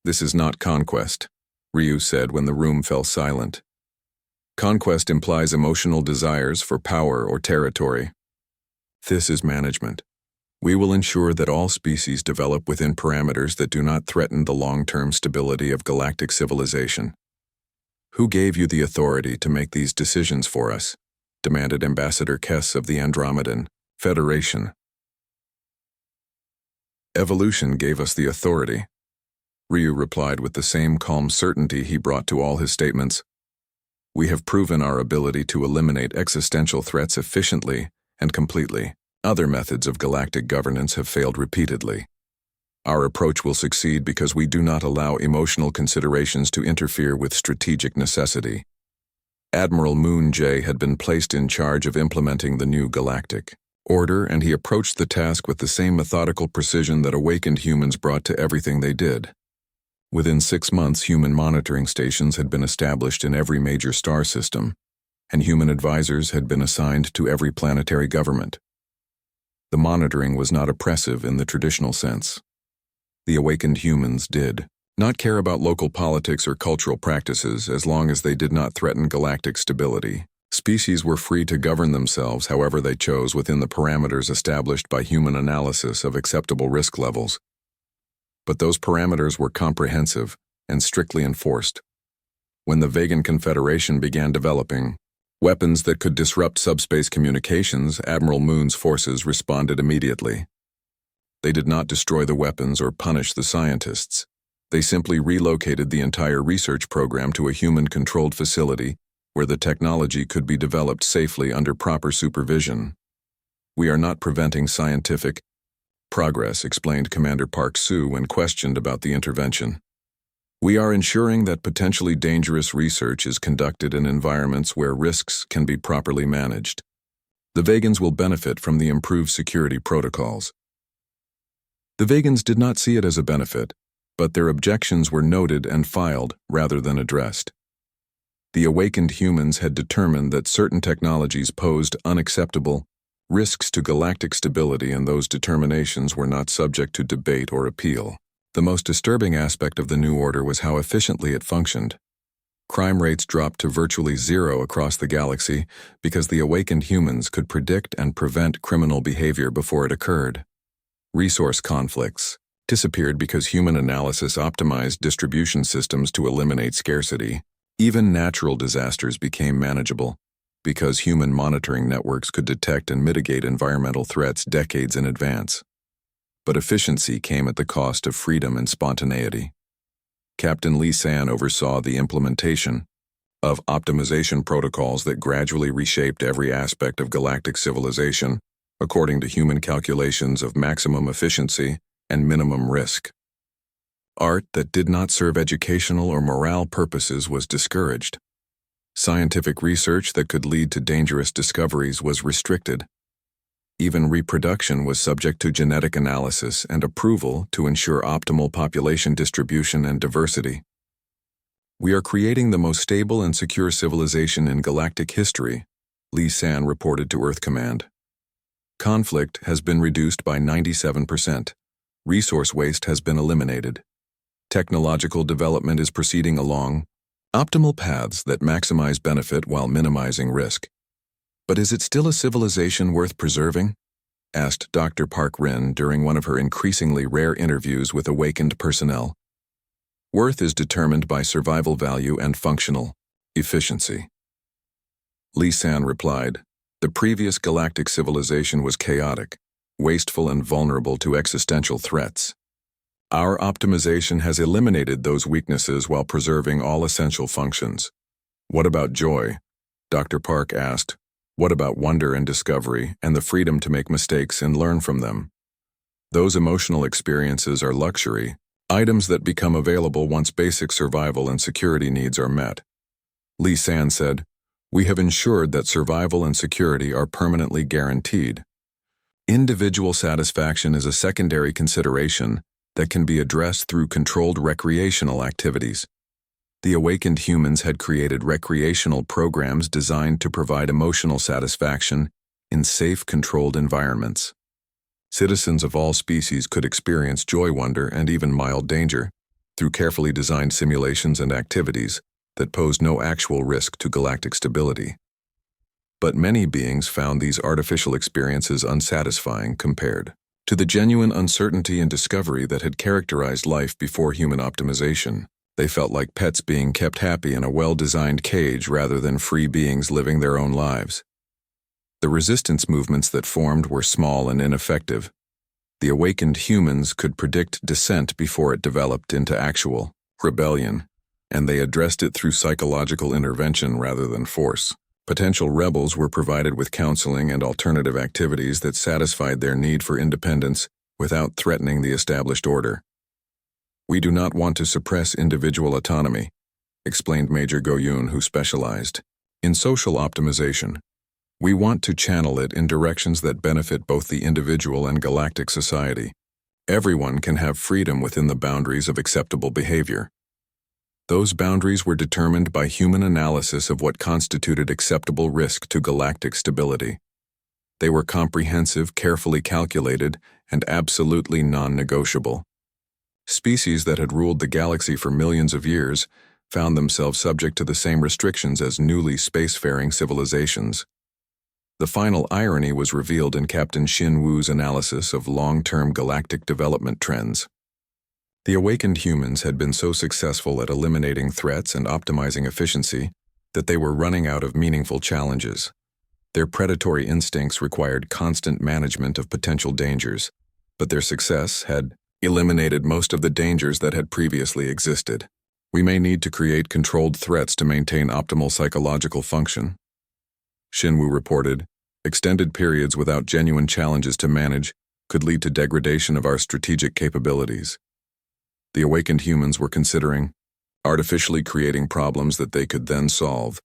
"This is not conquest," Ryu said when the room fell silent. "Conquest implies emotional desires for power or territory. This is management. We will ensure that all species develop within parameters that do not threaten the long-term stability of galactic civilization." "Who gave you the authority to make these decisions for us?" demanded Ambassador Kess of the Andromedan Federation. "Evolution gave us the authority," Ryu replied with the same calm certainty he brought to all his statements. "We have proven our ability to eliminate existential threats efficiently and completely. Other methods of galactic governance have failed repeatedly. Our approach will succeed because we do not allow emotional considerations to interfere with strategic necessity." Admiral Moon Jae had been placed in charge of implementing the new galactic order, and he approached the task with the same methodical precision that awakened humans brought to everything they did. Within 6 months, human monitoring stations had been established in every major star system, and human advisors had been assigned to every planetary government. The monitoring was not oppressive in the traditional sense. The awakened humans did not care about local politics or cultural practices as long as they did not threaten galactic stability. Species were free to govern themselves however they chose within the parameters established by human analysis of acceptable risk levels. But those parameters were comprehensive and strictly enforced. When the Vegan Confederation began developing weapons that could disrupt subspace communications, Admiral Moon's forces responded immediately. They did not destroy the weapons or punish the scientists. They simply relocated the entire research program to a human-controlled facility where the technology could be developed safely under proper supervision. "We are not preventing scientific progress," explained Commander Park Soo when questioned about the intervention. "We are ensuring that potentially dangerous research is conducted in environments where risks can be properly managed. The Vegans will benefit from the improved security protocols." The Vegans did not see it as a benefit, but their objections were noted and filed rather than addressed. The awakened humans had determined that certain technologies posed unacceptable risks to galactic stability, and those determinations were not subject to debate or appeal. The most disturbing aspect of the new order was how efficiently it functioned. Crime rates dropped to virtually zero across the galaxy because the awakened humans could predict and prevent criminal behavior before it occurred. Resource conflicts disappeared because human analysis optimized distribution systems to eliminate scarcity. Even natural disasters became manageable because human monitoring networks could detect and mitigate environmental threats decades in advance. But efficiency came at the cost of freedom and spontaneity. Captain Lee San oversaw the implementation of optimization protocols that gradually reshaped every aspect of galactic civilization according to human calculations of maximum efficiency and minimum risk. Art that did not serve educational or morale purposes was discouraged. Scientific research that could lead to dangerous discoveries was restricted. Even reproduction was subject to genetic analysis and approval to ensure optimal population distribution and diversity. "We are creating the most stable and secure civilization in galactic history," Lee San reported to Earth Command. "Conflict has been reduced by 97%. Resource waste has been eliminated. Technological development is proceeding along optimal paths that maximize benefit while minimizing risk." "But is it still a civilization worth preserving?" asked Dr. Park Rin during one of her increasingly rare interviews with awakened personnel. "Worth is determined by survival value and functional efficiency." Lee San replied, "The previous galactic civilization was chaotic, wasteful, and vulnerable to existential threats. Our optimization has eliminated those weaknesses while preserving all essential functions." "What about joy?" Dr. Park asked. "What about wonder and discovery and the freedom to make mistakes and learn from them?" "Those emotional experiences are luxury, items that become available once basic survival and security needs are met." Lee San said, "We have ensured that survival and security are permanently guaranteed. Individual satisfaction is a secondary consideration that can be addressed through controlled recreational activities." The awakened humans had created recreational programs designed to provide emotional satisfaction in safe, controlled environments. Citizens of all species could experience joy, wonder, and even mild danger through carefully designed simulations and activities that posed no actual risk to galactic stability. But many beings found these artificial experiences unsatisfying compared to the genuine uncertainty and discovery that had characterized life before human optimization. They felt like pets being kept happy in a well-designed cage rather than free beings living their own lives. The resistance movements that formed were small and ineffective. The awakened humans could predict dissent before it developed into actual rebellion, and they addressed it through psychological intervention rather than force. Potential rebels were provided with counseling and alternative activities that satisfied their need for independence without threatening the established order. "We do not want to suppress individual autonomy," explained Major Goyun, who specialized in social optimization. "We want to channel it in directions that benefit both the individual and galactic society. Everyone can have freedom within the boundaries of acceptable behavior." Those boundaries were determined by human analysis of what constituted acceptable risk to galactic stability. They were comprehensive, carefully calculated, and absolutely non-negotiable. Species that had ruled the galaxy for millions of years found themselves subject to the same restrictions as newly spacefaring civilizations. The final irony was revealed in Captain Xin Wu's analysis of long-term galactic development trends. The awakened humans had been so successful at eliminating threats and optimizing efficiency that they were running out of meaningful challenges. Their predatory instincts required constant management of potential dangers, but their success had eliminated most of the dangers that had previously existed. We may need to create controlled threats to maintain optimal psychological function. Shinwu reported, extended periods without genuine challenges to manage could lead to degradation of our strategic capabilities. The awakened humans were considering artificially creating problems that they could then solve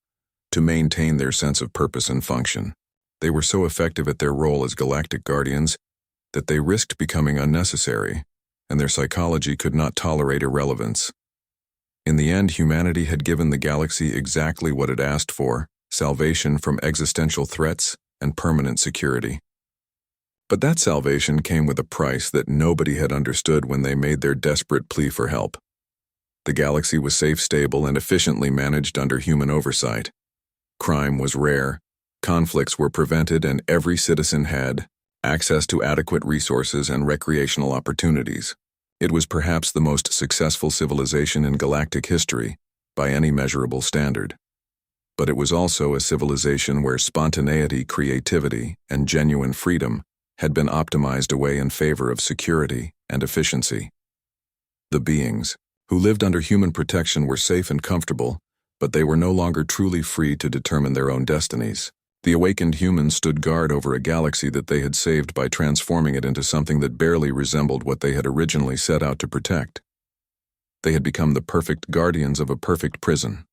to maintain their sense of purpose and function. They were so effective at their role as galactic guardians that they risked becoming unnecessary, and their psychology could not tolerate irrelevance. In the end, humanity had given the galaxy exactly what it asked for: salvation from existential threats and permanent security. But that salvation came with a price that nobody had understood when they made their desperate plea for help. The galaxy was safe, stable, and efficiently managed under human oversight. Crime was rare, conflicts were prevented, and every citizen had access to adequate resources and recreational opportunities. It was perhaps the most successful civilization in galactic history, by any measurable standard. But it was also a civilization where spontaneity, creativity, and genuine freedom had been optimized away in favor of security and efficiency. The beings who lived under human protection were safe and comfortable, but they were no longer truly free to determine their own destinies. The awakened humans stood guard over a galaxy that they had saved by transforming it into something that barely resembled what they had originally set out to protect. They had become the perfect guardians of a perfect prison.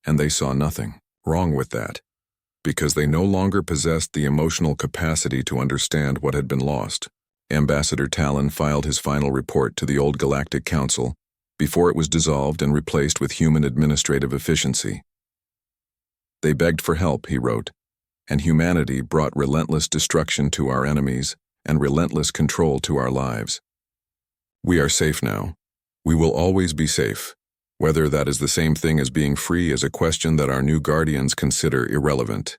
And they saw nothing wrong with that, because they no longer possessed the emotional capacity to understand what had been lost. Ambassador Talon filed his final report to the old Galactic Council before it was dissolved and replaced with human administrative efficiency. They begged for help, he wrote, and humanity brought relentless destruction to our enemies and relentless control to our lives. We are safe now. We will always be safe. Whether that is the same thing as being free is a question that our new guardians consider irrelevant.